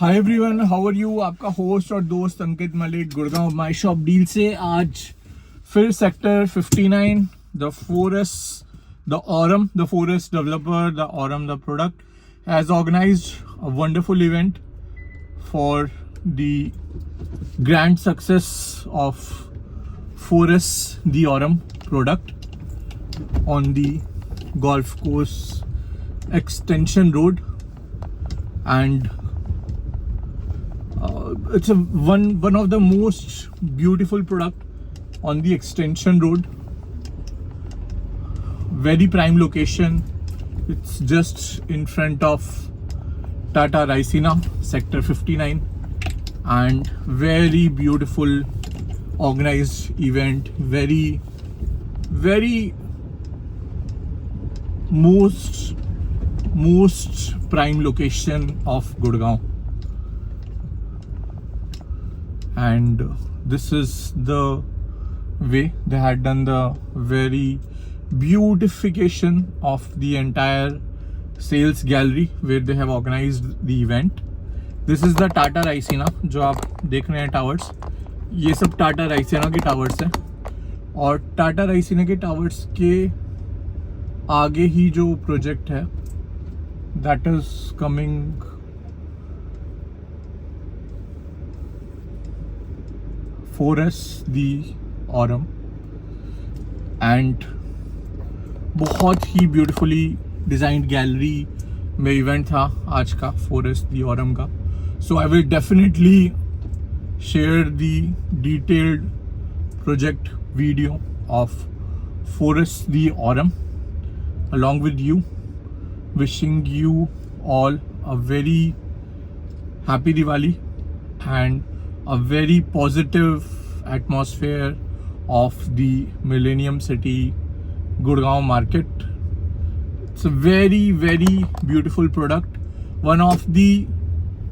Hi everyone, how are you. आपका host और दोस्त Ankit Malik Gurgaon my shop deal से आज फिर sector 59 the Forus the Aurum the Forus developer the Aurum the product has organised a wonderful event for the grand success of Forus the Aurum product on the golf course extension road, and it's one of the most beautiful product on the extension road. Very prime location. It's just in front of Tata Raisina sector 59, and very beautiful organized event. Very most prime location of Gurgaon, and this is the way they had done the very beautification of the entire sales gallery where they have organized the event. This is the Tata Raisina जो आप देख रहे हैं towers, ये सब टाटा राइसिना के towers हैं, और टाटा राइसिना के टावर्स के आगे ही जो प्रोजेक्ट है that is coming four S the Aurum, and बहुत ही ब्यूटीफुली डिजाइंड गैलरी में इवेंट था आज का फोरस दी ऑरम का. So I will definitely share the detailed project video of Forest the Aurum along with you, wishing you all a very happy Diwali and a very positive atmosphere of the Millennium City Gurgaon market. It's a very beautiful product, one of the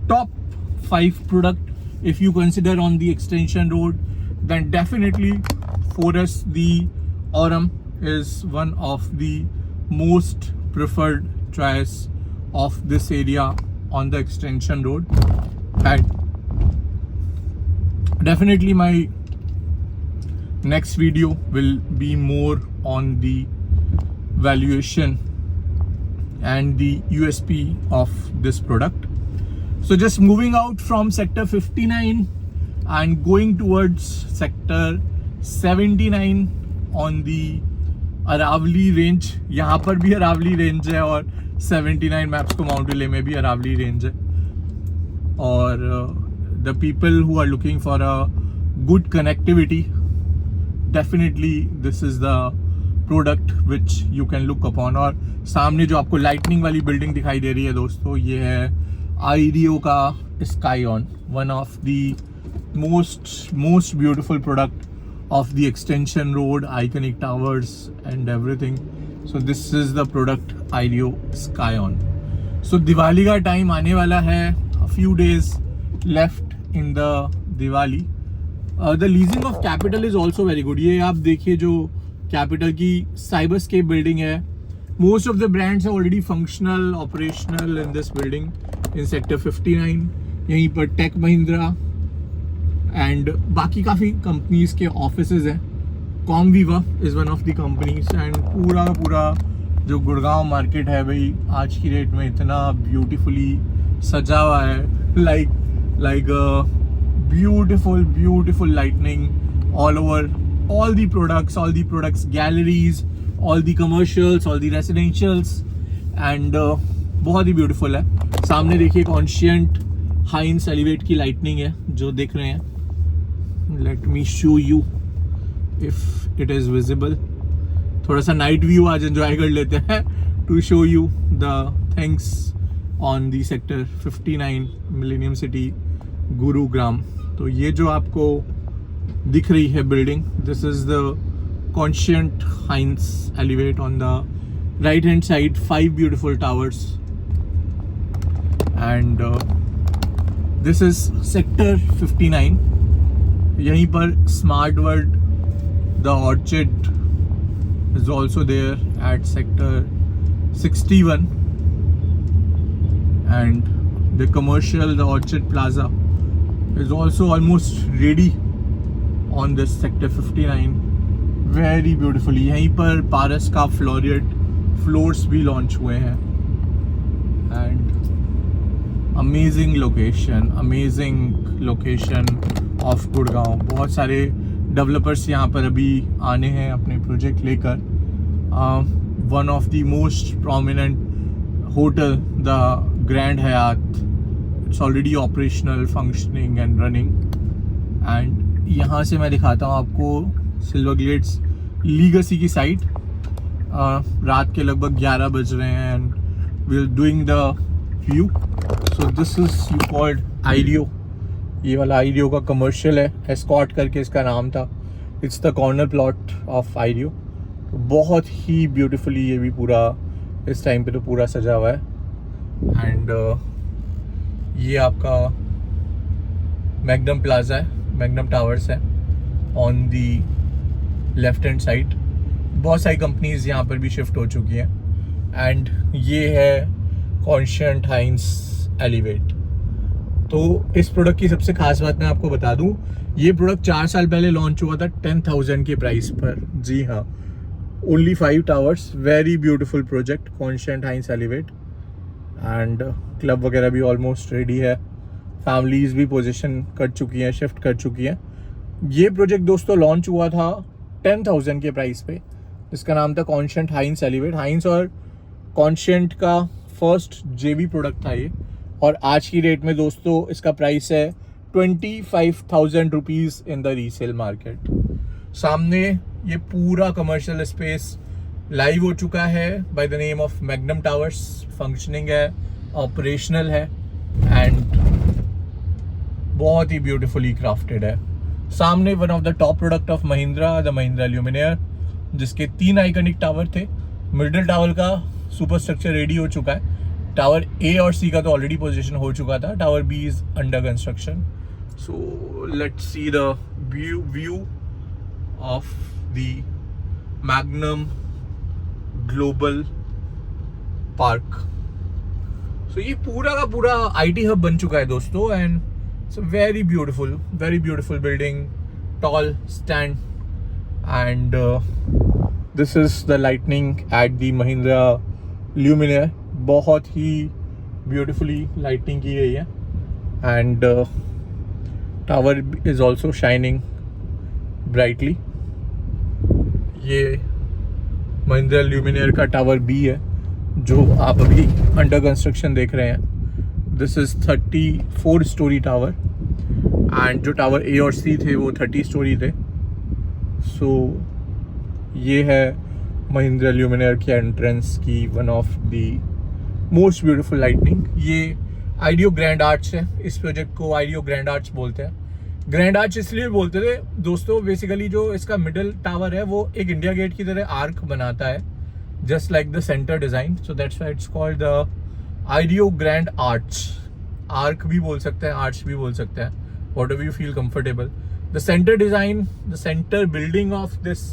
top 5 product if you consider on the extension road, then definitely Forest the Aurum is one of the most preferred choice of this area on the extension road. And definitely my next video will be more on the valuation and the USP of this product. So just moving out from sector 59 and going towards sector 79 on the Aravalli range. यहाँ पर भी Aravalli range है और 79 maps को mount विले में भी Aravalli range है. और the people who are looking for a good connectivity, definitely this is the product which you can look upon. और सामने जो आपको लाइटनिंग वाली बिल्डिंग दिखाई दे रही है दोस्तों, ये है आईडियो का Skyon, one of the most beautiful product of the extension road, iconic towers and everything. So this is the product IDEO Skyon. So Diwali का टाइम आने वाला है, a few days left in the Diwali. The leasing of capital is also very good. ये आप देखिए जो capital की Cyberscape building है, most of the brands are already functional, operational in this building in sector 59. यहीं पर Tech Mahindra and बाकी काफ़ी कंपनीज के ऑफिसेज हैं. Comviva is one of the companies, and पूरा जो गुड़गांव मार्केट है भाई आज की डेट में इतना ब्यूटीफुली सजा हुआ है, like beautiful lightning all over, all the products galleries, all the commercials, all the residentials, and बहुत ही ब्यूटीफुल है. सामने देखिए कॉन्शियंट हाइंस एलिवेट की लाइटनिंग है जो देख रहे हैं. Let me show you if it is visible. थोड़ा सा नाइट व्यू आज एंजॉय कर लेते हैं to show you the things on the sector 59 Millennium City Gurugram. तो ये जो आपको दिख रही है building, this is the Conscient Hines Elevate on the right hand side. 5 beautiful towers, and this is sector 59. यहीं पर smart world the orchid is also there at sector 61, and The commercial, the Orchard Plaza is also almost ready on this sector 59. Very beautifully. यहीं पर पारस का floors भी launch हुए हैं. And amazing location of Gurgaon. बहुत सारे डेवलपर्स यहाँ पर अभी आने हैं अपने प्रोजेक्ट लेकर. One of the most prominent hotel, the Grand Hyatt, it's already operational, functioning and running. And यहाँ से मैं दिखाता हूँ आपको सिल्वर ग्लेड्स लीगेसी की साइट. रात के लगभग 11 बज रहे हैं and we're doing the view. So this is you called IDEO. ये वाला IDEO का कमर्शियल है, एस्कॉर्ट करके इसका नाम था. It's the corner plot of IDEO. बहुत ही ब्यूटीफुली ये भी पूरा इस टाइम पे तो पूरा सजा हुआ है. एंड ये आपका मैग्नम प्लाजा है, मैग्नम टावर्स है on the left hand side. बहुत सारी कंपनीज यहाँ पर भी शिफ्ट हो चुकी हैं. एंड ये है कॉन्शियंट हाइंस एलिवेट. तो इस प्रोडक्ट की सबसे खास बात मैं आपको बता दूं, ये प्रोडक्ट 4 साल पहले लॉन्च हुआ था 10,000 के प्राइस पर. जी हाँ, only 5 towers. Very beautiful project, Conscient Hines Elevate. And club वगैरह भी ऑलमोस्ट रेडी है. फैमिलीज भी पोजीशन कर चुकी हैं, शिफ्ट कर चुकी हैं. ये प्रोजेक्ट दोस्तों लॉन्च हुआ था 10,000 के प्राइस पे, जिसका नाम था Conscient Hines Elevate. हाइंस और Conscient का फर्स्ट जेबी प्रोडक्ट था ये. और आज की डेट में दोस्तों इसका प्राइस है 25,000 rupees in the resale market. सामने ये पूरा कमर्शियल स्पेस लाइव हो चुका है by the name of Magnum Towers. Functioning है, ऑपरेशनल है एंड बहुत ही ब्यूटीफुली क्राफ्टेड है. सामने one of the top product of Mahindra, the Mahindra Luminare, जिसके 3 आइकनिक टावर थे. मिडिल टावर का सुपर स्ट्रक्चर रेडी हो चुका है. टावर ए और सी का तो ऑलरेडी पोजीशन हो चुका था. Tower B is under construction. So let's see the view of the Magnum Global Park. So ये पूरा का पूरा IT hub बन चुका है दोस्तों. and it's a very beautiful building, tall stand. and this is the lightning at the Mahindra Luminaire. बहुत ही beautifully lighting की गई है. and tower is also shining brightly. ये महिंद्रा ल्यूमिनियर का टावर बी है जो आप अभी अंडर कंस्ट्रक्शन देख रहे हैं. This is 34 story tower and जो टावर ए और सी थे वो 30 स्टोरी थे. सो ये है महिंद्रा ल्यूमिनियर की एंट्रेंस की one of the most beautiful lightning. ये आइडियो ग्रैंड आर्च है. इस प्रोजेक्ट को आइडियो ग्रैंड आर्च बोलते हैं. ग्रैंड आर्च इसलिए बोलते थे दोस्तों, बेसिकली जो इसका मिडिल टावर है वो एक इंडिया गेट की तरह आर्क बनाता है, just like the centre design. So that's why it's called the Ireo grand arch. Arc भी बोल सकते हैं, आर्च भी बोल सकते हैं, whatever you feel comfortable. The centre design, the centre building of this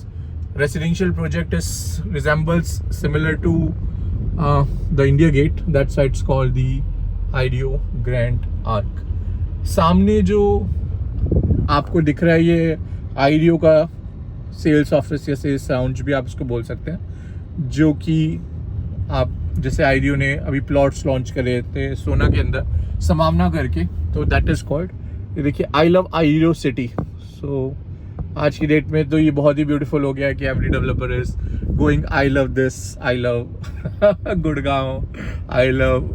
residential project is resembles similar to the India gate. That's why it's called the Ireo grand arc. सामने जो आपको दिख रहा है ये आइडियो का सेल्स ऑफिस या sales lounge भी आप इसको बोल सकते हैं, जो कि आप जैसे आइडियो ने अभी प्लॉट्स लॉन्च करे थे सोना के अंदर समावना करके, तो दैट इज कॉल्ड. ये देखिए, आई लव आइडियो सिटी. सो आज की डेट में तो ये बहुत ही ब्यूटीफुल हो गया है कि every developer is going I love this, I love Gurgaon, I love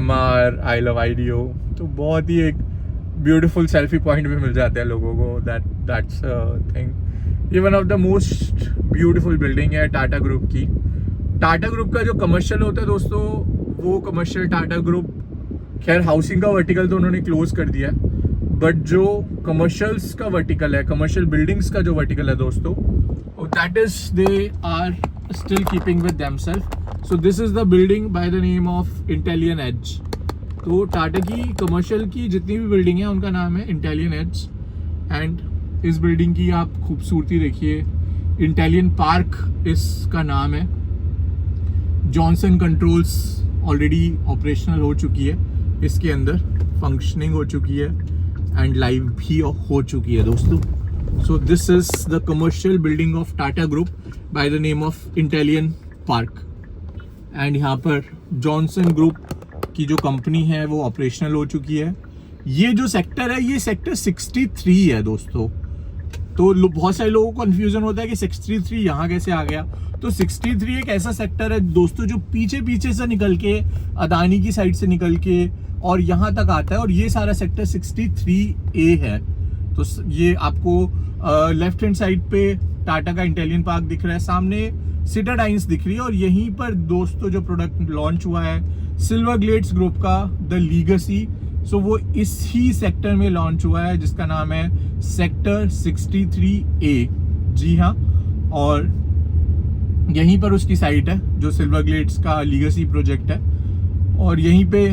MR, I love audio. तो बहुत ही एक ब्यूटीफुल सेल्फी पॉइंट भी मिल जाते हैं लोगों को. That's thing. ये one of the most beautiful building है टाटा ग्रुप की. टाटा ग्रुप का जो कमर्शियल होता है दोस्तों, वो कमर्शियल टाटा ग्रुप, खैर हाउसिंग का वर्टिकल तो उन्होंने क्लोज कर दिया है, बट जो कमर्शियल्स का वर्टिकल है, कमर्शियल बिल्डिंग्स का जो वर्टिकल है दोस्तों, that is they are still keeping with themselves. So this is the building by the name of Intellion Edge. तो टाटा की कमर्शियल की जितनी भी बिल्डिंग है उनका नाम है इंटेलियन एज. एंड इस बिल्डिंग की आप खूबसूरती देखिए. इंटेलियन पार्क इसका नाम है. जॉनसन कंट्रोल्स ऑलरेडी ऑपरेशनल हो चुकी है. इसके अंदर फंक्शनिंग हो चुकी है एंड लाइव भी हो चुकी है दोस्तों। So this is the commercial building of Tata group by the name of Intellion Park. And यहाँ पर जॉनसन ग्रुप की जो कंपनी है वो ऑपरेशनल हो चुकी है। ये जो सेक्टर है ये सेक्टर 63 है दोस्तों। तो बहुत सारे लोगों को कंफ्यूजन होता है कि 63 यहाँ कैसे आ गया। तो 63 एक ऐसा सेक्टर है दोस्तों जो पीछे पीछे से निकल के अदानी की साइड से निकल के और यहाँ तक आता है, और ये सारा सेक्टर 63A है। तो ये आपको लेफ्ट हैंड साइड पे टाटा का इंटेलियन पार्क दिख रहा है, सामने सिटाडाइन्स दिख रही है, और यहीं पर दोस्तों जो प्रोडक्ट लॉन्च हुआ है सिल्वर ग्लेड्स ग्रुप का द लीगेसी, सो वो इसी सेक्टर में लॉन्च हुआ है जिसका नाम है सेक्टर 63A। जी हाँ, और यहीं पर उसकी साइट है जो सिल्वर ग्लेड्स का लीगेसी प्रोजेक्ट है। और यहीं पे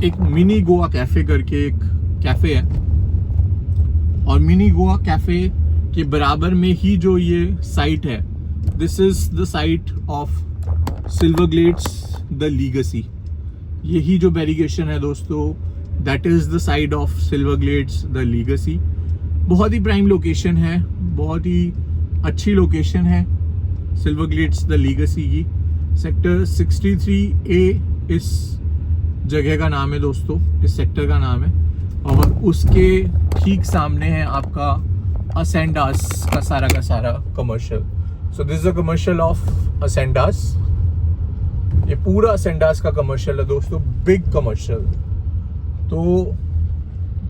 एक मिनी गोवा कैफे करके एक कैफे है, और मिनी गोवा कैफे के बराबर में ही जो ये साइट है, this is the site of silver Glades the legacy. यही जो बैरिगेशन है दोस्तों, that is the side of silver Glades the legacy. बहुत ही प्राइम लोकेशन है, बहुत ही अच्छी लोकेशन है सिल्वर ग्लेड्स द लीगेसी की। सेक्टर 63A इस जगह का नाम है दोस्तों, इस सेक्टर का नाम है। और उसके ठीक सामने है आपका असेंडास का सारा commercial. So this is the commercial of Ascendas. ये पूरा असेंडास का कमर्शियल है दोस्तों, बिग कमर्शियल। तो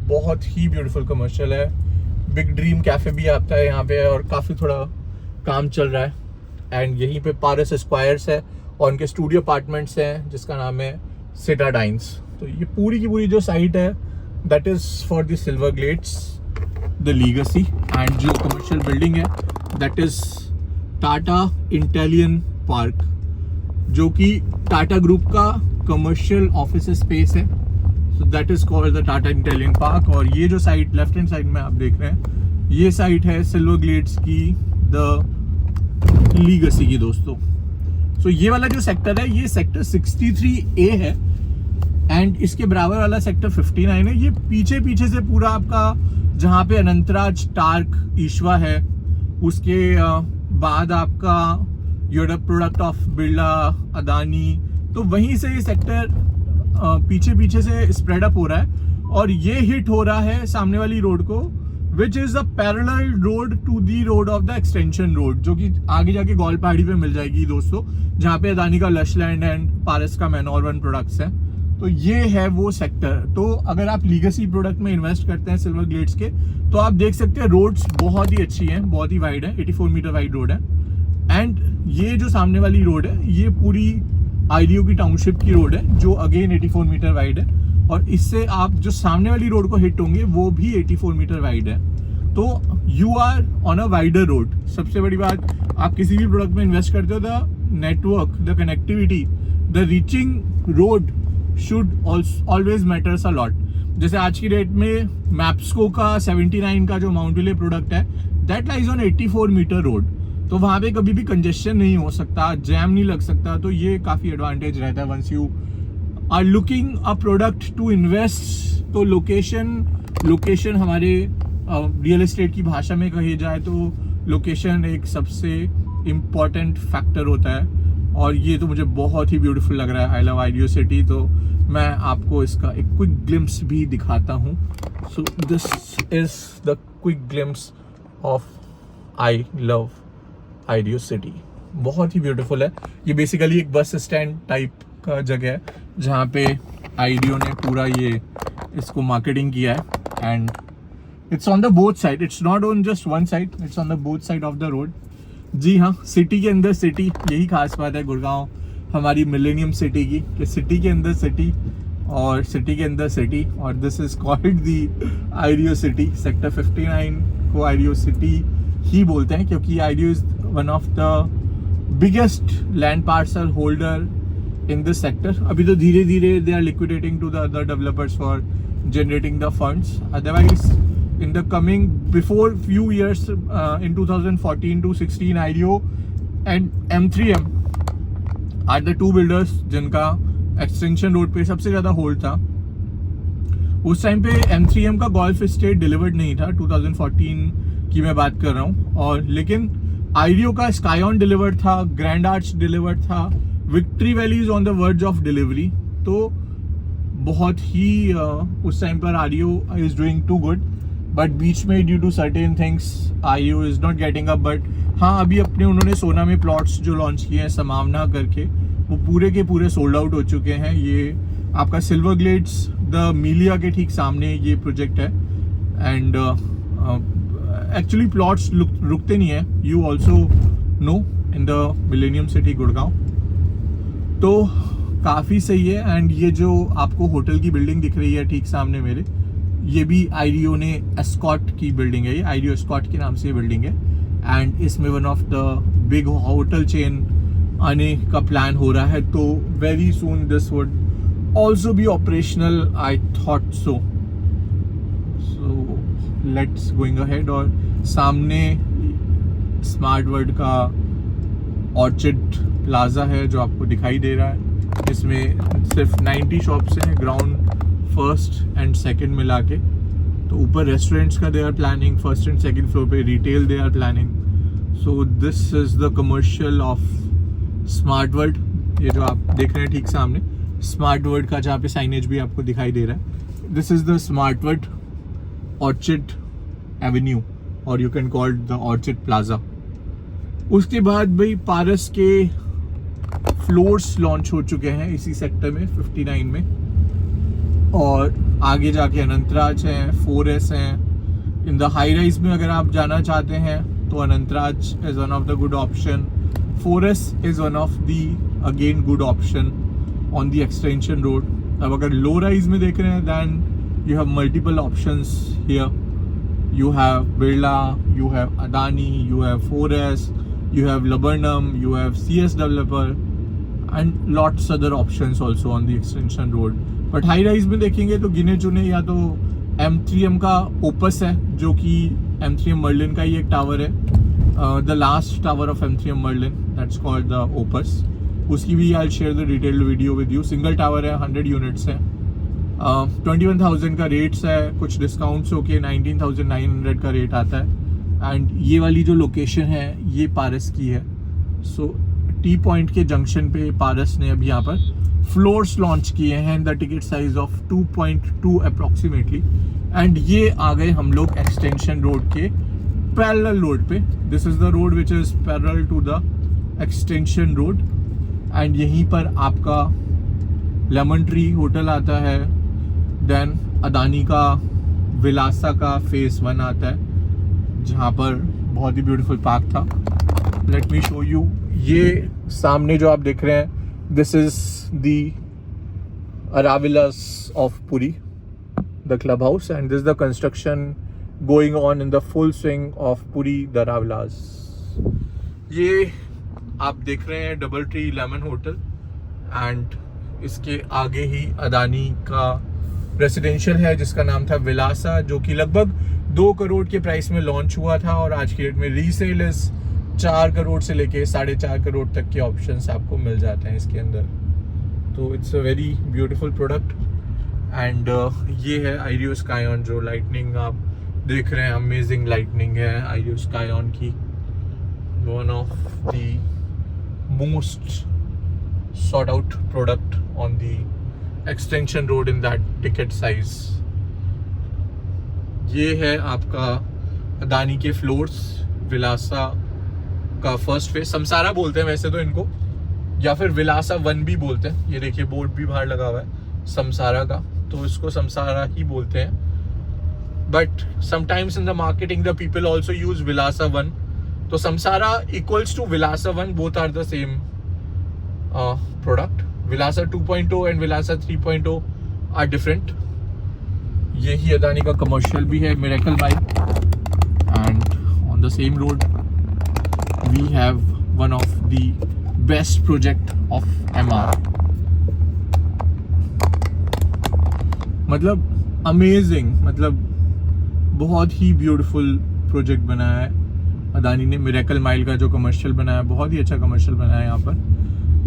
बहुत ही ब्यूटीफुल कमर्शियल है। बिग ड्रीम कैफे भी आता है यहाँ पे, और काफ़ी थोड़ा काम चल रहा है। एंड यहीं पे पारस एस्क्वायर्स है और उनके स्टूडियो अपार्टमेंट्स हैं जिसका नाम है सिटाडाइन्स। तो ये पूरी की पूरी जो साइट है that is for the Silver Glades the Legacy. And जो कमर्शियल बिल्डिंग है that is Tata Intellion Park, जो कि टाटा ग्रुप का कमर्शियल ऑफिस स्पेस है। So that is called the Tata Intellion Park. और ये जो साइट लेफ्ट हैंड साइड में आप देख रहे हैं, ये साइट है सिल्वर ग्लेड्स की द लीगेसी की दोस्तों। सो ये वाला जो सेक्टर है ये सेक्टर 63A है, एंड इसके बराबर वाला सेक्टर 59 है। ये पीछे पीछे से पूरा आपका, जहाँ पे अनंतराज, टार्क, ईश्वा है, उसके बाद आपका Europe product of Birla, Adani, तो वहीं से ये सेक्टर पीछे पीछे से स्प्रेड अप हो रहा है। और ये हिट हो रहा है सामने वाली रोड को, which is the parallel road to the road of the extension road, जो कि आगे जाके गौल पहाड़ी पे मिल जाएगी दोस्तों, जहाँ पे अदानी का लश लैंड एंड पारस का मैनोर वन प्रोडक्ट्स है। तो ये है वो सेक्टर। तो अगर आप लीगेसी प्रोडक्ट में इन्वेस्ट करते हैं सिल्वर ग्लेड्स के, तो आप देख सकते हैं रोड्स बहुत ही अच्छी हैं, बहुत ही वाइड है, 84 मीटर वाइड रोड है। एंड ये जो सामने वाली रोड है ये पूरी आईडीओ की टाउनशिप की रोड है, जो अगेन 84 मीटर वाइड है। और इससे आप जो सामने वाली रोड को हिट होंगे वो भी 84 मीटर वाइड है। तो you are on a wider road. सबसे बड़ी बात, आप किसी भी प्रोडक्ट में इन्वेस्ट करते हो, the network, the connectivity, the reaching road should always matters a lot. जैसे आज की डेट में मैप्सको का 79 का जो माउंट विले प्रोडक्ट है, that lies on 84 metre road. तो वहाँ पे कभी भी कंजेशन नहीं हो सकता, जैम नहीं लग सकता। तो ये काफ़ी एडवांटेज रहता है once you are looking a product to invest. तो लोकेशन हमारे रियल एस्टेट की भाषा में कही जाए तो लोकेशन एक सबसे इम्पॉर्टेंट फैक्टर होता है। और ये तो मुझे बहुत ही ब्यूटीफुल लग रहा है, आई लव आईडियो सिटी। तो मैं आपको इसका एक क्विक ग्लिम्स भी दिखाता हूँ। So this is the quick glimpse of I love Ireo City. बहुत ही ब्यूटीफुल है। ये बेसिकली एक बस स्टैंड टाइप का जगह है जहाँ पे आईडियो ने पूरा ये इसको मार्केटिंग किया है। And it's on the both side, it's not on just one side, it's on the both side of the road. जी हाँ, सिटी के अंदर सिटी, यही खास बात है गुड़गांव हमारी मिलेनियम सिटी की, कि सिटी के अंदर सिटी और सिटी के अंदर सिटी। और this is called the Ireo City. Sector 59 को आईडियो सिटी ही बोलते हैं, क्योंकि Ireo is one of the biggest land parcel holder in this sector. अभी तो धीरे धीरे they are liquidating to the other developers for generating the funds. Otherwise, in the coming, before few years, in 2014 to 16, IDEO and M3M are the two builders जिनका extension road पे सबसे ज़्यादा hold था। उस टाइम पे M3M का golf estate delivered नहीं था, 2014 की मैं बात कर रहा हूँ। और लेकिन आइडियो का स्काईऑन डिलीवर्ड था, ग्रैंड आर्च डिलीवर्ड था, Victory Valley is on the verge of delivery. तो बहुत ही उस टाइम पर Ireo is doing too good, but बीच में due to certain things Ireo is not getting up. But हाँ, अभी अपने उन्होंने सोना में प्लॉट्स जो लॉन्च किए हैं समावना करके, वो पूरे के पूरे सोल्ड आउट हो चुके हैं। ये आपका सिल्वर ग्लेड्स द मीलिया के ठीक सामने ये प्रोजेक्ट है। एंड एक्चुअली प्लॉट्स रुकते नहीं है, you also know, in the millennium city Gurgaon. तो काफ़ी सही है। एंड ये जो आपको होटल की बिल्डिंग दिख रही है ठीक सामने मेरे, ये भी आइडियो ने एस्कॉट की बिल्डिंग है। ये आइडियो एस्कॉट के नाम से ये बिल्डिंग है। एंड इसमें one of the big hotel chain आने का प्लान हो रहा है। तो very soon this would also be operational, I thought so. Let's going ahead. और सामने स्मार्ट वर्ल्ड का ऑर्चिड प्लाजा है जो आपको दिखाई दे रहा है। इसमें सिर्फ 90 शॉप्स हैं, ग्राउंड फर्स्ट एंड सेकंड मिला के। तो ऊपर रेस्टोरेंट्स का they are planning, first and second floor पे retail they are planning. So this is the commercial of Smart World. ये जो आप देख रहे हैं ठीक सामने स्मार्ट वर्ल्ड का, जहाँ पे साइनेज भी आपको दिखाई दे रहा है, this is the Smart World Orchid Avenue, और you can call the Orchid Plaza. उसके बाद भाई पारस के फ्लोर्स लॉन्च हो चुके हैं इसी सेक्टर में 59 में। और आगे जाके अनंतराज हैं, 4S हैं। इन द हाई राइज में अगर आप जाना चाहते हैं तो Anantraj is one of the good option, 4S is one of the again good option on the extension road. अब अगर लो राइज में देख रहे हैं then you have multiple options here. You have Birla, you have Adani, you have 4S, you have Laburnum, you have CS Developer, and lots other options also on the extension road. But high rise में देखेंगे तो गिने चुने या तो M3M का Opus है, जो कि M3M Merlin का ही एक टावर है, the last tower of M3M Merlin, that's called the Opus. उसकी भी I'll share the detailed video with you. Single tower है, 100 यूनिट्स है, 21,000 का रेट्स है, कुछ डिस्काउंट्स होके 19,900 का रेट आता है। एंड ये वाली जो लोकेशन है ये पारस की है। सो टी पॉइंट के जंक्शन पे पारस ने अभी यहाँ पर फ्लोर्स लॉन्च किए हैं, the ticket size of 2.2 approximately. And ये आ गए हम लोग एक्सटेंशन रोड के पैरेलल रोड पे। This is the road which is parallel to the extension road. And यहीं पर आपका लेमन ट्री होटल आता है, देन अदानी का विलासा का फेज 1 आता है, जहाँ पर बहुत ही ब्यूटीफुल पार्क था। Let me show you. ये सामने जो आप देख रहे हैं, this is the Aravilas of Puri, the club house, and this the construction going on in the full swing of Puri the Aravilas. ये आप देख रहे हैं Double Tree Lemon hotel, and इसके आगे ही अदानी का रेसिडेंशियल है जिसका नाम था विलासा, जो कि लगभग 2 करोड़ के प्राइस में लॉन्च हुआ था। और आज की डेट में रीसेल इज 4 करोड़ से लेके 4.5 करोड़ तक के ऑप्शंस आपको मिल जाते हैं इसके अंदर। तो it's a very beautiful product. And ये है आइडियो स्काईऑन, जो लाइटनिंग आप देख रहे हैं, अमेजिंग लाइटनिंग है आइडियो स्काईऑन की। One of the most sought out product on the extension road in that ticket size. ये है आपका अदानी के फ्लोर्स, विलासा का फर्स्ट फेज, समसारा बोलते हैं वैसे तो इनको, या फिर विलासा 1 भी बोलते हैं। ये देखिए बोर्ड भी बाहर लगा हुआ है समसारा का, तो इसको समसारा ही बोलते हैं। But sometimes in the marketing the people also use Vilasa 1। तो Samsara equals to Vilasa 1, both are the same product. Vilasa 2.0 and Vilasa 3.0 are different. यही अदानी का कमर्शियल भी है, Miracle Mile. And on the same road we have one of the best project of MR। मतलब amazing, मतलब बहुत ही beautiful project बनाया है अदानी ने। मिरेकल माइल का जो कमर्शियल बनाया, बहुत ही अच्छा कमर्शियल बनाया है यहाँ पर।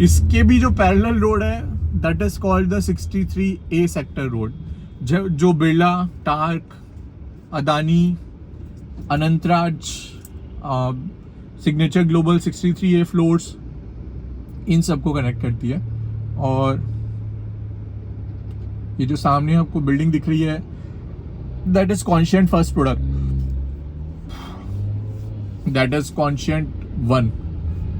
इसके भी जो पैरेलल रोड है that is called the 63A sector road. जो Birla, TARC, Adani, Anantraj, Signature Global 63A floors, इन सबको कनेक्ट करती है. और ये जो सामने आपको बिल्डिंग दिख रही है, that is Conscient first product, that is Conscient 1.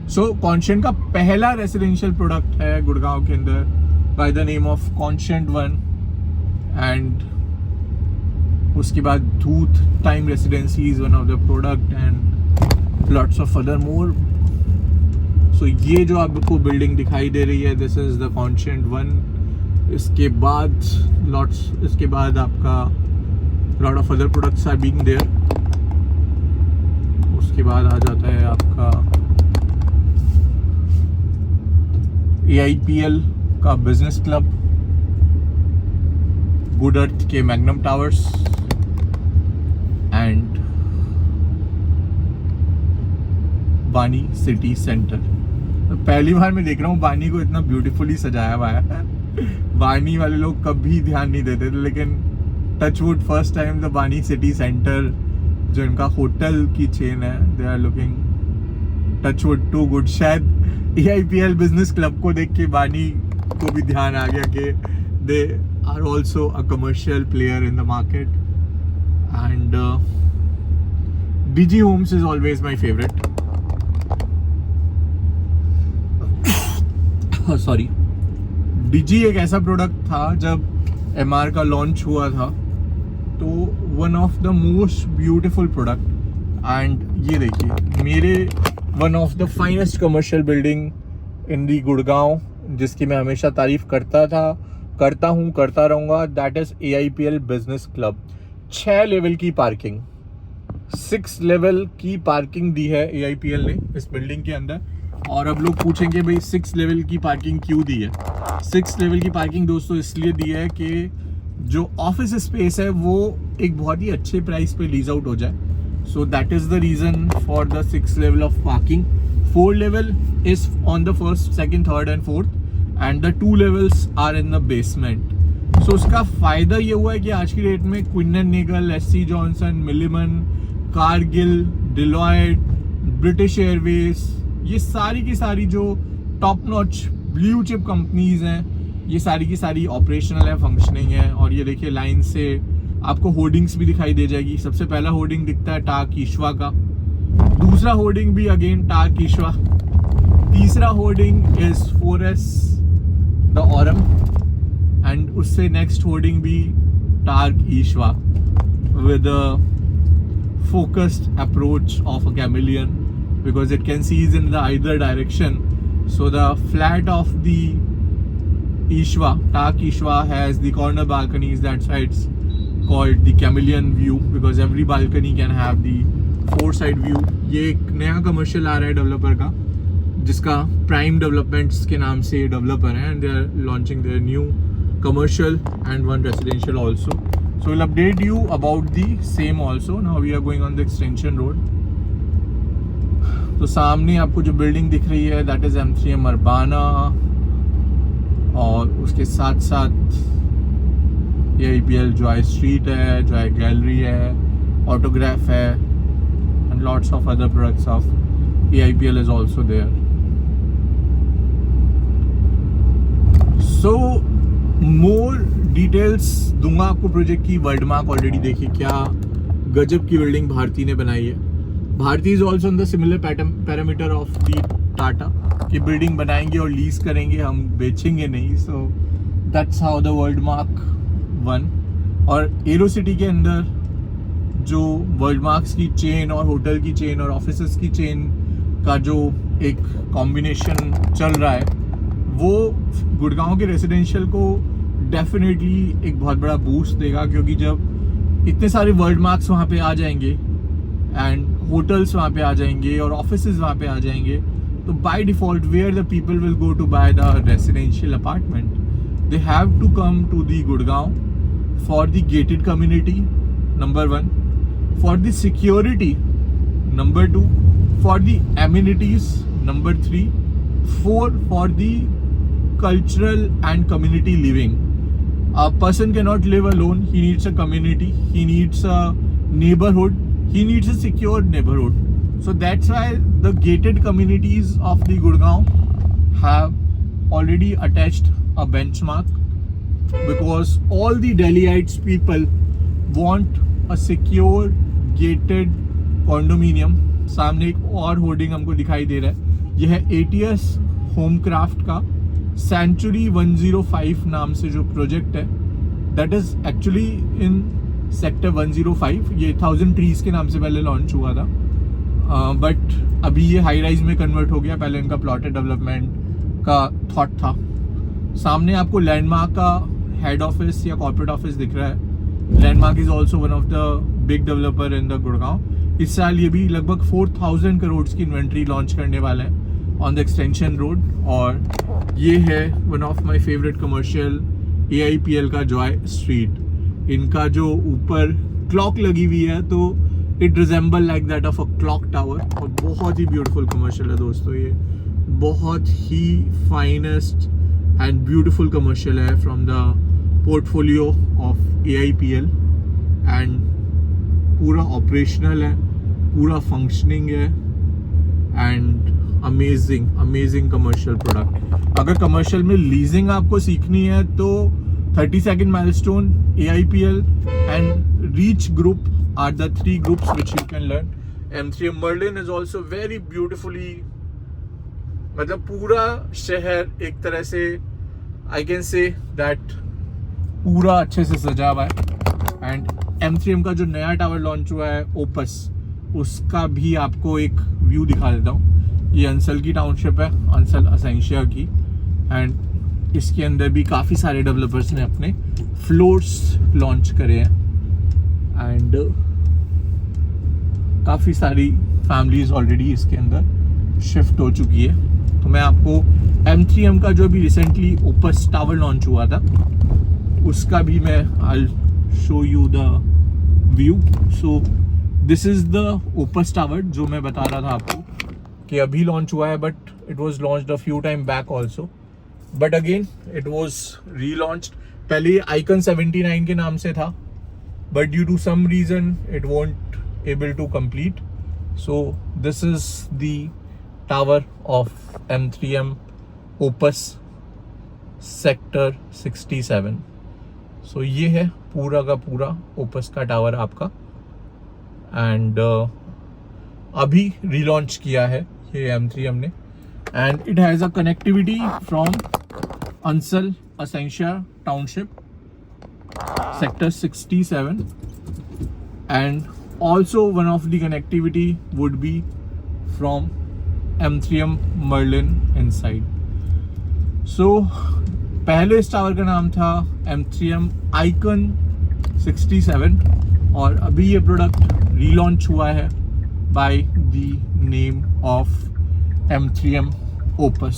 So Conscient का पहला रेसिडेंशियल प्रोडक्ट है गुड़गांव के अंदर by the name of Conscient 1. And उसके बाद Dhoot Time Residency is one of the product and lots of other more. So ये जो आपको बिल्डिंग दिखाई दे रही है, दिस इज द कॉन्शियंट 1. इसके बाद आपका lot of other products are being there. उसके बाद आ जाता है आपका AIPL का बिजनेस क्लब, गुड अर्थ के मैग्नम टावर्स एंड बानी सिटी सेंटर. पहली बार मैं देख रहा हूँ बानी को इतना ब्यूटीफुली सजाया हुआ है. बानी वाले लोग कभी ध्यान नहीं देते थे, लेकिन touchwood first time the Baani City Center, जो इनका होटल की चेन है, they are looking touchwood to good. शायद AIPL बिजनेस क्लब को देख के बानी को भी ध्यान आ गया कि they are also a commercial player in the market. And DG homes is always my favourite. Sorry, DG एक ऐसा प्रोडक्ट था जब MR का लॉन्च हुआ था, तो one of the most beautiful product. And ये देखिए मेरे one of the finest commercial building in the Gurgaon, जिसकी मैं हमेशा तारीफ करता रहूँगा, that is AIPL business club. 6 level की पार्किंग, 6 लेवल की पार्किंग दी है AIPL ने इस बिल्डिंग के अंदर. और अब लोग पूछेंगे भाई 6 लेवल की पार्किंग क्यों दी है? 6 लेवल की पार्किंग दोस्तों इसलिए दी है कि जो ऑफिस स्पेस है वो एक बहुत ही अच्छे प्राइस पे लीज आउट हो जाए. So that is the reason for the 6 level of parking. 4 level is on the first, second, third and fourth, and the 2 levels are in the basement. So उसका फायदा ये हुआ है कि आज की डेट में Kuehne and Nagel, SC Johnson, Milliman, Cargill, Deloitte, British Airways, ये सारी की सारी जो top notch blue chip companies हैं, ये सारी की सारी ऑपरेशनल है, फंक्शनिंग है. और ये देखिए लाइन से आपको होर्डिंग्स भी दिखाई दे जाएगी. सबसे पहला होर्डिंग दिखता है टाक ईश्वा का, दूसरा होर्डिंग भी अगेन टाक ईश्वा, तीसरा hoarding is 4S the Aurum, and उससे नेक्स्ट होर्डिंग भी टाक Ishva with a focused approach of a chameleon, because it can seize in the either direction. So the flat of the Ishwa, Tak Ishwa, has the corner balconies. That's why it's called the chameleon view, because every balcony can have the 4-side view. ये एक नया commercial आ रहा है developer का, जिसका prime developments के नाम से डेवलपर है, and they are launching their new commercial and one residential also. So we'll update you about the same also. Now we are going on the extension road. तो सामने आपको जो बिल्डिंग दिख रही है दैट इज M3M अरबाना, और उसके साथ साथ AIPL जॉय स्ट्रीट है, जॉय गैलरी है, ऑटोग्राफ है, and lots of other products of AIPL is also there. So more details दूंगा आपको प्रोजेक्ट की. वर्ल्डमार्क ऑलरेडी देखिए क्या गजब की बिल्डिंग भारती ने बनाई है. Bharti is also on the similar parameter of the Tata, कि बिल्डिंग बनाएंगे और लीज करेंगे, हम बेचेंगे नहीं. So that's how the Worldmark 1. और एरो सिटी के अंदर जो वर्ल्डमार्क्स की चेन और होटल की चेन और ऑफिसेस की चेन का जो एक कॉम्बिनेशन चल रहा है, वो गुड़गांव के रेसिडेंशियल को डेफिनेटली एक बहुत बड़ा बूस्ट देगा. क्योंकि जब इतने सारे वर्ल्डमार्क्स वहाँ पे आ जाएंगे एंड होटल्स वहाँ पे आ जाएंगे और ऑफिसेज वहाँ पे आ जाएंगे, तो by default where the people will go to buy the residential apartment, they have to come to the Gurgaon for the gated community, number 1, for the security, number 2, for the amenities, number 3, 4 for the cultural and community living. A person cannot live alone. He needs a community. He needs a neighborhood. He needs a secure neighborhood. So that's why the gated communities of the Gurgaon have already attached a benchmark, because all the Delhiites people want a secure gated condominium. सामने एक और hoarding हमको दिखाई दे रहा है. यह है ATS होमक्राफ्ट का सेंचुरी 105 नाम से जो प्रोजेक्ट है, that is actually in sector 105. ये 1000 ट्रीज के नाम से पहले लॉन्च हुआ था, बट अभी ये हाई राइज में कन्वर्ट हो गया. पहले इनका प्लॉटेड डेवलपमेंट का थॉट था. सामने आपको लैंडमार्क का हेड ऑफिस या कॉर्पोरेट ऑफिस दिख रहा है. Landmark is also one of the big developer in the Gurgaon. इस साल ये भी लगभग 4000 करोड़ की इन्वेंट्री लॉन्च करने वाला है ऑन द एक्सटेंशन रोड. और ये है one of my favourite commercial AIPL का जॉय स्ट्रीट. इनका जो ऊपर क्लॉक लगी हुई है तो it resemble like that of a clock tower. और बहुत ही ब्यूटीफुल कमर्शियल है दोस्तों. ये बहुत ही फाइनेस्ट एंड ब्यूटीफुल कमर्शियल है from the portfolio of AIPL. And पूरा ऑपरेशनल है, पूरा फंक्शनिंग है एंड अमेजिंग कमर्शियल प्रोडक्ट. अगर कमर्शियल में लीजिंग आपको सीखनी है तो 32nd milestone, AIPL and reach group are the 3 groups which you can learn. M3M Merlin is also very beautifully, मतलब पूरा शहर एक तरह से आई कैन से दैट पूरा अच्छे से सजा हुआ है. एंड M3M का जो नया टावर लॉन्च हुआ है ओपस, उसका भी आपको एक व्यू दिखा देता हूँ. ये अंसल की टाउनशिप है, अंसल असेंशिया की. एंड इसके अंदर भी काफ़ी सारे डेवलपर्स ने अपने फ्लोर्स लॉन्च करे हैं. एंड काफ़ी सारी फैमिलीज ऑलरेडी इसके अंदर शिफ्ट हो चुकी है. तो मैं आपको M3M का जो भी रिसेंटली ओपस टावर लॉन्च हुआ था उसका भी मैं I show you the view. So this is the opus tower जो मैं बता रहा था आपको कि अभी लॉन्च हुआ है, but it was launched a few time back also. But again it was relaunched. पहले ये आइकन 79 के नाम से था, but due to some reason it won't able to complete. So this is the tower of M3M opus sector 67. So ये है पूरा का पूरा ओपस का टावर आपका. एंड अभी रिलॉन्च किया है ये M3M ने. And it has a connectivity from Ansal Esencia township sector 67. And also one of the connectivity would be from M3M Merlin inside. सो पहले इस टावर का नाम था M3M Icon 67 और अभी ये प्रोडक्ट रीलॉन्च हुआ है by the name of M3M Opus.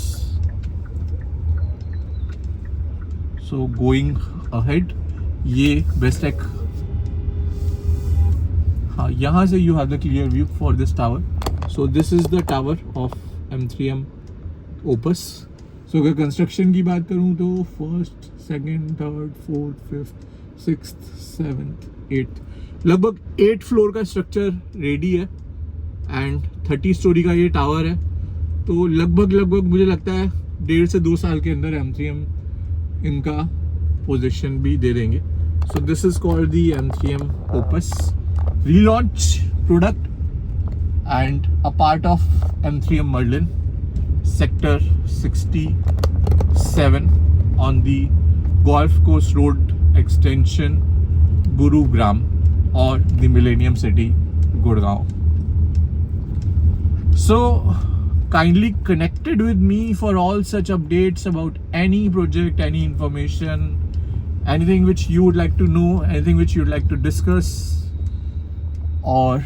So going ahead, ये बेस्टेक, हाँ यहाँ से you have the clear view for this tower. So this is the tower of M3M Opus. सो अगर कंस्ट्रक्शन की बात करूँ तो 1st, 2nd, 3rd, 4th, 5th, 6th, 7th, 8th, लगभग 8 फ्लोर का स्ट्रक्चर रेडी है. एंड 30 स्टोरी का ये टावर है. तो लगभग मुझे लगता है 1.5 से 2 साल के अंदर M3M इनका पोजीशन भी दे देंगे. सो this is called the M3M Opus relaunch product and a part of M3M Merlin sector 67 on the Golf Coast Road extension Gurugram or the Millennium City Gurgaon. So kindly connected with me for all such updates about any project, any information, anything which you would like to know, anything which you would like to discuss. Or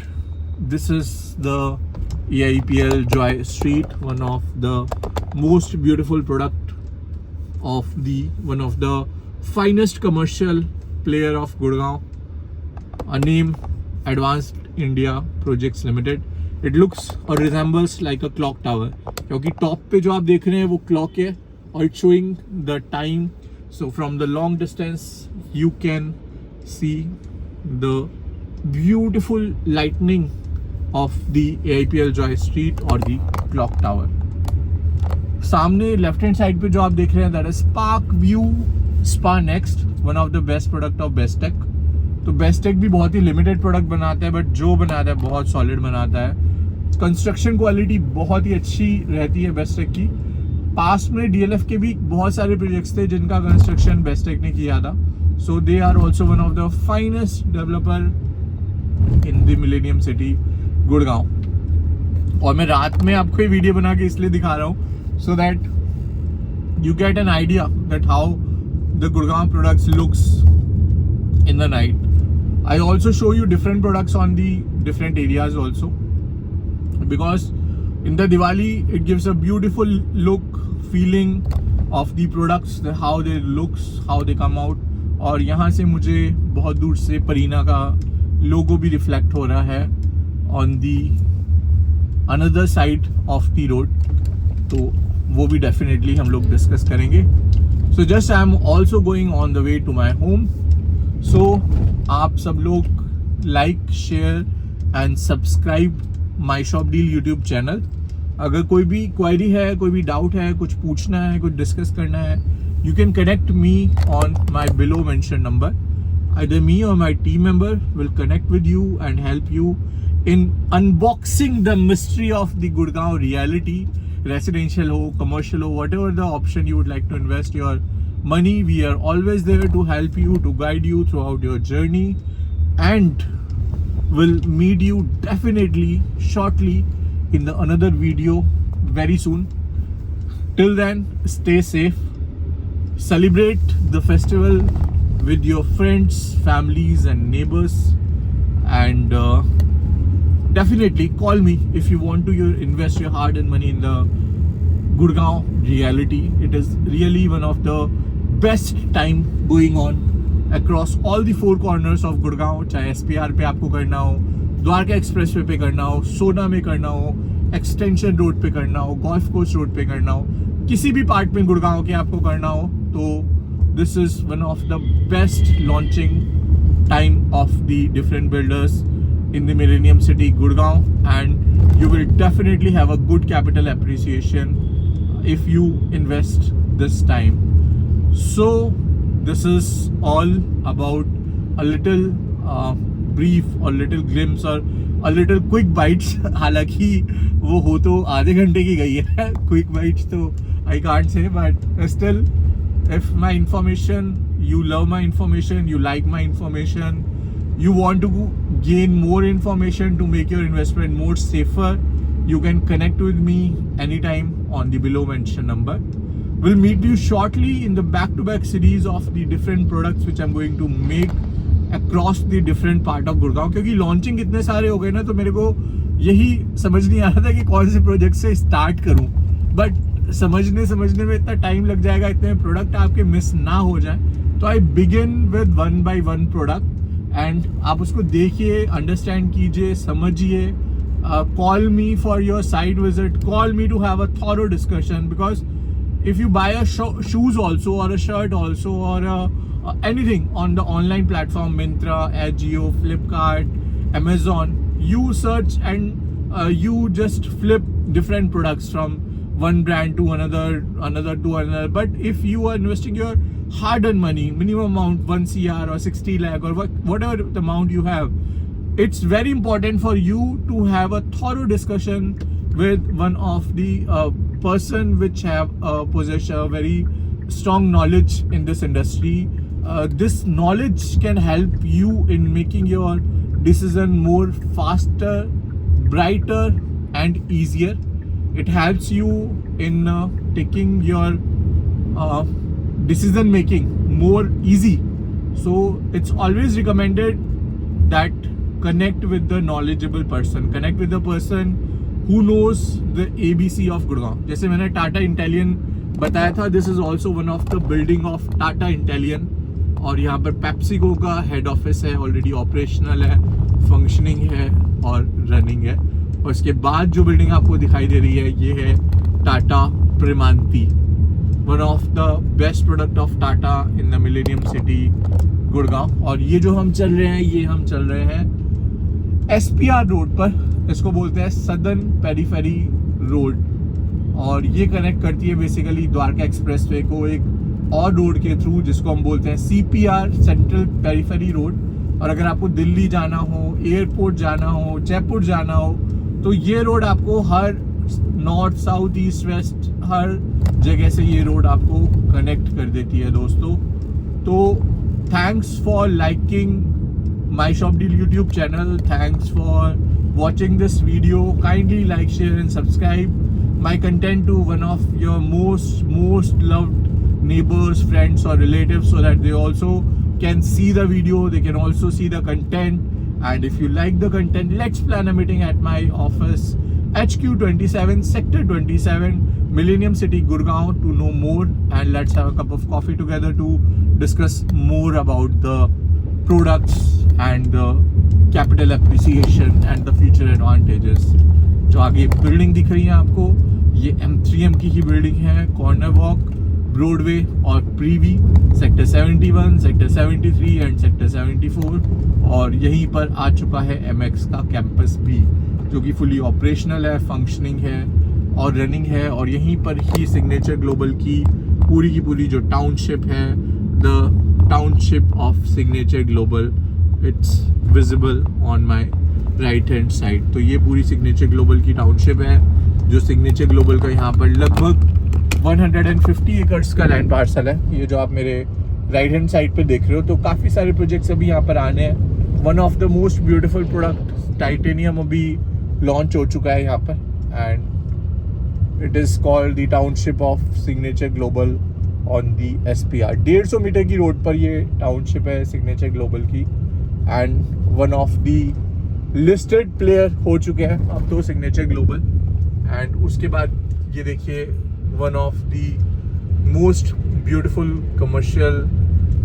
this is the AIPL Joy Street, one of the most beautiful product of one of the finest commercial player of Gurgaon, a name Advanced India Projects Limited. It looks or resembles like a clock tower, क्योंकि top पे जो आप देख रहे हैं वो clock है or it's showing the time. So from the long distance you can see the beautiful lightning of the AIPL Joy Street or the clock tower. सामने लेफ्ट हैंड साइड पे जो आप देख रहे हैं that is spark view spa next, one of the best product of Bestech. तो Bestech भी बहुत ही लिमिटेड प्रोडक्ट बनाता है, बट जो बनाता है बहुत सॉलिड बनाता है. कंस्ट्रक्शन क्वालिटी बहुत ही अच्छी रहती है बेस्टेक की. पास में DLF के भी बहुत सारे प्रोजेक्ट्स थे जिनका कंस्ट्रक्शन बेस्टेक ने किया था. So they are also one of the finest developer in the millennium city Gurgaon. और मैं रात में आपको ये वीडियो बना के इसलिए दिखा रहा हूँ so that you get an idea that how the Gurgaon products looks in the night. I also show you different products on the different areas also, because in the Diwali it gives a beautiful look, feeling of the products, how they looks, how they come out. और यहाँ से मुझे बहुत दूर से परीना का लोगो भी reflect हो रहा है on the another side of the road. तो वो भी डेफिनेटली हम लोग डिस्कस करेंगे. So just I am also going on the way to my home. So आप सब लोग like, share and subscribe my shop deal YouTube channel. अगर कोई भी क्वेरी है, कोई भी डाउट है, कुछ पूछना है, कुछ डिस्कस करना है, you can connect me on my below mention number. Either me or my team member will connect with you and help you in unboxing the mystery of the Gurgaon reality. Residential ho, commercial ho, whatever the option you would like to invest your money, we are always there to help you, to guide you throughout your journey, and will meet you definitely shortly in the another video very soon. Till then, stay safe, celebrate the festival with your friends, families and neighbors, and definitely call me if you want to invest your hard-earned money in the Gurgaon reality. It is really one of the best time going on across all the four corners of Gurgaon. चाहे SPR पे आपको करना हो, Dwarka expressway पे करना हो, सोना में करना हो, एक्सटेंशन रोड पे करना हो, गोल्फ कोर्स रोड पे करना हो, किसी भी पार्ट में गुड़गांव के आपको करना हो, तो this is one of the best launching time of the different builders in the Millennium City Gurgaon, and you will definitely have a good capital appreciation if you invest this time. So this is all about a little brief or little glimpse or a little quick bites. हालांकि वो हो तो आधे घंटे की गई है, quick bites तो I can't say, but still if my information, you love my information, you like my information, you want to gain more information to make your investment more safer, you can connect with me anytime on the below mentioned number. We'll meet you shortly in the back-to-back series of the different products which I'm going to make across the different part of Gurgaon. क्योंकि launching इतने सारे हो गए ना, तो मेरे को यही समझ नहीं आ रहा था कि कौन से प्रोजेक्ट से स्टार्ट करूं, बट समझने में इतना टाइम लग जाएगा, इतने प्रोडक्ट आपके मिस ना हो जाए, तो I begin with 1 by 1 product and आप उसको देखिए, अंडरस्टैंड कीजिए, समझिए. Call me for your site visit, call me to have a thorough discussion, because if you buy a shoes also or a shirt also or anything on the online platform, Myntra, Ajio, Flipkart, Amazon, you search and you just flip different products from one brand to another to another. But if you are investing your hard-earned money, minimum amount 1 CR or 60 lakh or whatever the amount you have, it's very important for you to have a thorough discussion with one of the person which have possess a very strong knowledge in this industry. This knowledge can help you in making your decision more faster, brighter and easier. It helps you in taking your decision making more easy. So it's always recommended that connect with the knowledgeable person, connect with the person who knows the ABC of Gurgaon. जैसे मैंने टाटा इंटेलियन बताया था, this is also one of the building of Tata इंटेलियन, और यहाँ पर PepsiCo का head office है, already operational है, फंक्शनिंग है और रनिंग है. और इसके बाद जो बिल्डिंग आपको दिखाई दे रही है, ये है Tata Primanti, one of the best product of Tata in the millennium city Gurgaon. और ये जो हम चल रहे हैं, ये हम चल रहे हैं SPR रोड पर, इसको बोलते हैं सदर्न पेरीफेरी रोड, और ये कनेक्ट करती है बेसिकली द्वारका एक्सप्रेसवे को एक और रोड के थ्रू जिसको हम बोलते हैं CPR, सेंट्रल पेरीफेरी रोड। और अगर आपको दिल्ली जाना हो, एयरपोर्ट जाना हो, जयपुर जाना हो, तो ये रोड आपको हर नॉर्थ, साउथ, ईस्ट, वेस्ट हर जगह से ये रोड आपको कनेक्ट कर देती है दोस्तों। तो thanks for liking my shop deal YouTube channel, thanks for watching this video, kindly like, share and subscribe my content to one of your most loved neighbors, friends or relatives, so that they also can see the video, they can also see the content. And if you like the content, let's plan a meeting at my office, HQ27 sector 27 Millennium City Gurgaon, to know more, and let's have a cup of coffee together to discuss more about the products and the capital appreciation and the future advantages. जो आगे building दिख रही है आपको, ये M3M की ही building है, corner walk, Broadway और Privi, sector 71, sector 73 and sector 74। और यहीं पर आ चुका है MX का कैंपस भी, जो कि फुली ऑपरेशनल है, फंक्शनिंग है और रनिंग है। और यहीं पर ही सिग्नेचर ग्लोबल की पूरी जो टाउनशिप है, the township of Signature global, it's visible on my right hand side. तो ये पूरी सिग्नेचर ग्लोबल की टाउनशिप है, जो सिग्नेचर ग्लोबल का यहाँ पर लगभग 150 एकर्स का लैंड पार्सल है। ये जो आप मेरे राइट हैंड साइड पे देख रहे हो, तो काफ़ी सारे प्रोजेक्ट्स अभी यहाँ पर आने हैं। One of the most beautiful product Titanium अभी लॉन्च हो चुका है यहाँ पर, and it is called the township of Signature Global on the SPR। 150 metre की रोड पर ये टाउनशिप है सिग्नेचर ग्लोबल की, and one of the listed player हो चुके हैं अब तो सिग्नेचर ग्लोबल। एंड उसके बाद ये देखिए, one of the most beautiful commercial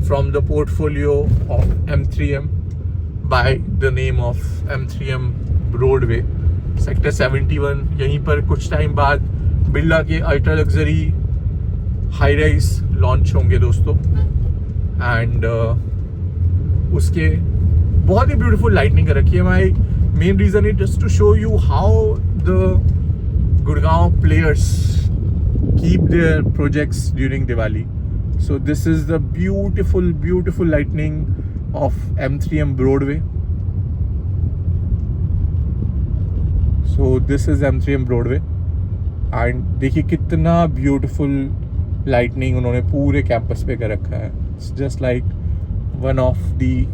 from the portfolio of M3M bye the name of M3M Broadway, sector 71। यहीं पर कुछ टाइम बाद बिरला के ultra luxury high rise launch होंगे दोस्तों, एंड उसके बहुत ही ब्यूटीफुल लाइटनिंग कर रखी है। My main reason it is to show you how the Gurgaon players keep their projects during Diwali. So this is the beautiful lightning of M3M Broadway. So this is M3M Broadway, and देखिए कितना beautiful lightning उन्होंने पूरे campus पे कर रखा है। It's just like one of the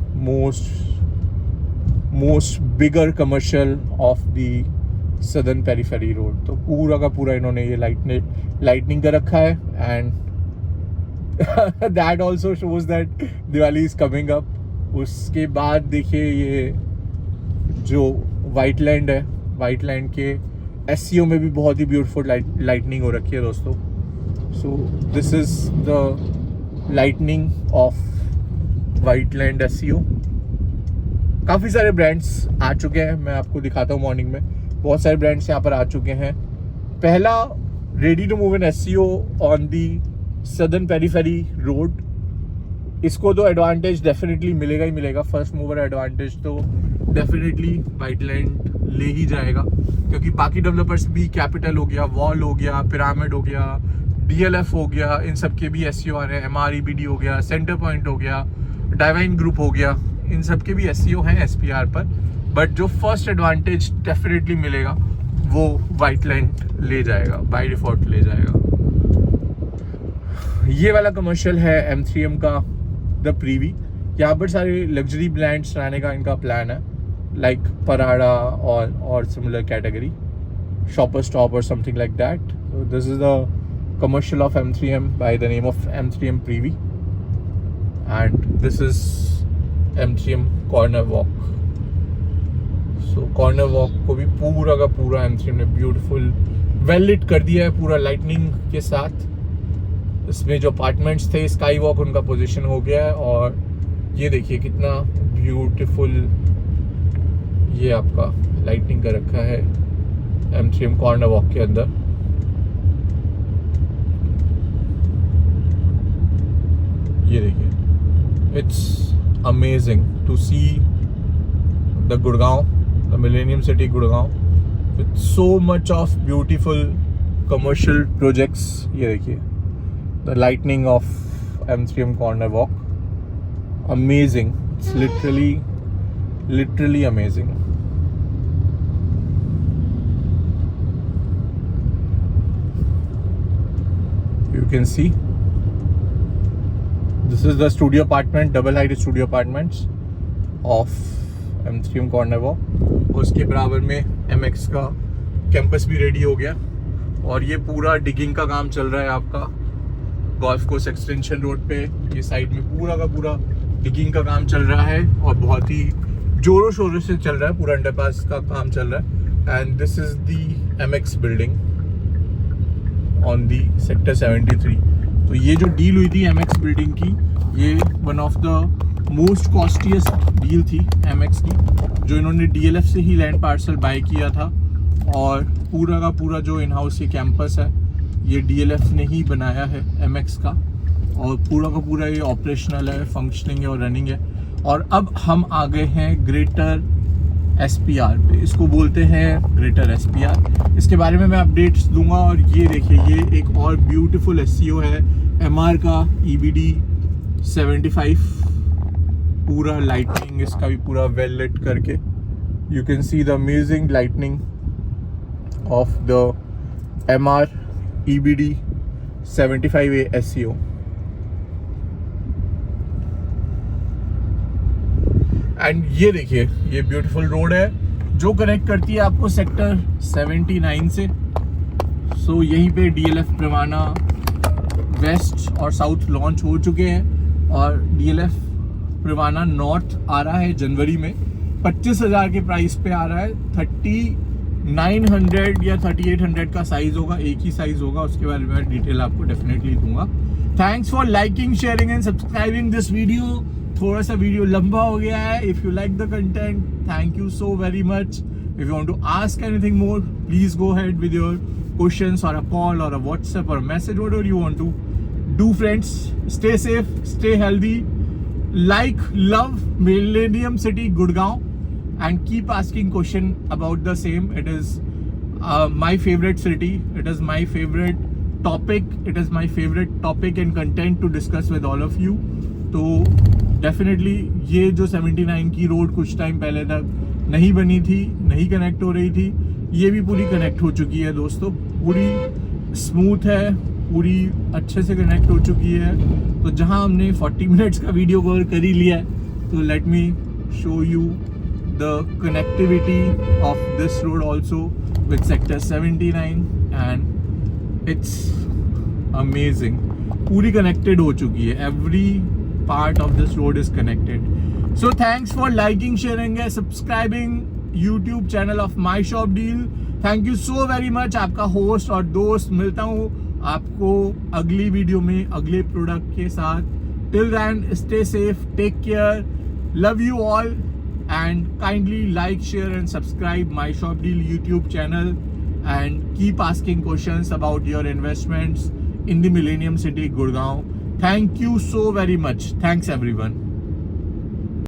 most bigger commercial of the southern periphery road. तो पूरा का पूरा इन्होंने ये लाइटनिंग कर रखा है, and that also shows that Diwali is coming up. उसके बाद देखिए ये जो वाइट लैंड है, वाइट लैंड के SCO में भी बहुत ही ब्यूटीफुल लाइटनिंग हो रखी है दोस्तों। So this is the lightning of white land SCO। काफ़ी सारे ब्रांड्स आ चुके हैं, मैं आपको दिखाता हूँ मॉर्निंग में। बहुत सारे ब्रांड्स यहाँ पर आ चुके हैं। पहला ready to move in SCO on the southern periphery road. इसको तो एडवांटेज डेफिनेटली मिलेगा ही मिलेगा, फर्स्ट मूवर एडवांटेज तो डेफिनेटली वाइट लैंड ले ही जाएगा, क्योंकि बाकी डेवलपर्स भी, कैपिटल हो गया, वॉल हो गया, पिरामिड हो गया, DLF हो गया, इन सब के भी SCO आ रहे हैं। MREBD हो गया, सेंटर पॉइंट हो गया, डाइवाइन ग्रुप हो गया, इन सब के भी SCO हैं SPR पर। बट जो फर्स्ट एडवांटेज डेफिनेटली मिलेगा वो वाइट लैंड ले जाएगा, बाय डिफॉल्ट ले जाएगा। ये वाला कमर्शियल है M3M का द प्रीवी। यहाँ पर सारे लग्जरी ब्रांड्स लाने का इनका प्लान है, लाइक पराडा और सिमिलर कैटेगरी, शॉपर स्टॉप और something like that. So this is the commercial of M3M by the name of M3M Privy, and this is M3M Corner Walk. So Corner Walk को भी पूरा का पूरा M3M ने beautiful well lit कर दिया है, पूरा लाइटनिंग के साथ। इसमें जो अपार्टमेंट्स थे, स्काई वॉक उनका पोजीशन हो गया है, और ये देखिए कितना ब्यूटीफुल ये आपका लाइटनिंग कर रखा है M3M कॉर्नर वॉक के अंदर। ये देखिए, it's amazing to see the Gurgaon, the millennium city Gurgaon with so much of beautiful commercial projects. ये देखिए, the lightning of M3M corner walk, amazing. It's literally amazing. You can see this is the studio apartment, double height studio apartments of M3M corner walk. उसके बराबर में MX का campus भी ready हो गया और ये पूरा डिगिंग का काम चल रहा है आपका गोल्फ कोर्स एक्सटेंशन रोड पे. ये साइड में पूरा का पूरा डिगिंग का काम चल रहा है और बहुत ही जोरों शोरों से चल रहा है. पूरा अंडरपास का काम चल रहा है. And this is the MX building on the sector 73. तो ये जो डील हुई थी MX बिल्डिंग की, ये one of the most costliest deal थी MX की, जो इन्होंने DLF से ही लैंड पार्सल बाय किया था. और पूरा का पूरा जो इन हाउस ये कैंपस है, ये DLF ने ही बनाया है MX का. और पूरा का पूरा ये ऑपरेशनल है, फंक्शनिंग है और रनिंग है. और अब हम आ गए हैं ग्रेटर SPR पे. इसको बोलते हैं ग्रेटर SPR. इसके बारे में मैं अपडेट्स दूंगा. और ये देखिए, ये एक और ब्यूटीफुल SEO है MR का, EBD 75. पूरा लाइटनिंग इसका भी पूरा वेल लिट करके. You can see the amazing lightning of the MR EBD 75A SEO. And ये देखिए, ये ब्यूटीफुल रोड है जो कनेक्ट करती है आपको सेक्टर 79 से. सो यहीं पे DLF प्रेमाना वेस्ट और साउथ लॉन्च हो चुके हैं. और DLF प्रेमाना नॉर्थ आ रहा है जनवरी में. 25,000 के प्राइस पे आ रहा है. 3900 या 3800 का साइज होगा, एक ही साइज होगा. उसके बारे में डिटेल आपको डेफिनेटली दूंगा. Thanks for liking, sharing and subscribing this video. थोड़ा सा वीडियो लंबा हो गया है. If you like the content, thank you so very much. If you want to ask anything more, please go ahead with your questions or a call or a WhatsApp or message, whatever you want to do. Friends, stay safe, stay healthy, like, love Millennium City Gurgaon and keep asking question about the same. It is my favorite city. It is my favorite topic. It is my favorite topic and content to discuss with all of you. तो definitely ये जो 79 की road कुछ time पहले तक नहीं बनी थी, नहीं कनेक्ट हो रही थी, ये भी पूरी कनेक्ट हो चुकी है दोस्तों. पूरी स्मूथ है, पूरी अच्छे से कनेक्ट हो चुकी है. तो जहां हमने 40 मिनट्स का वीडियो कवर कर ही लिया है, तो late me show you the connectivity of this road also with sector 79 and it's amazing. पूरी कनेक्टेड हो चुकी है. Every part of this road is connected. So thanks for liking, sharing and subscribing YouTube channel of My Shop Deal. Thank you so very much. आपका host और दोस्त. मिलता हूँ आपको अगली वीडियो में अगले प्रोडक्ट के साथ. Till then, stay safe, take care, love you all and kindly like, share and subscribe My Shop Deal YouTube channel and keep asking questions about your investments in the Millennium City Gurgaon. Thank you so very much. Thanks everyone.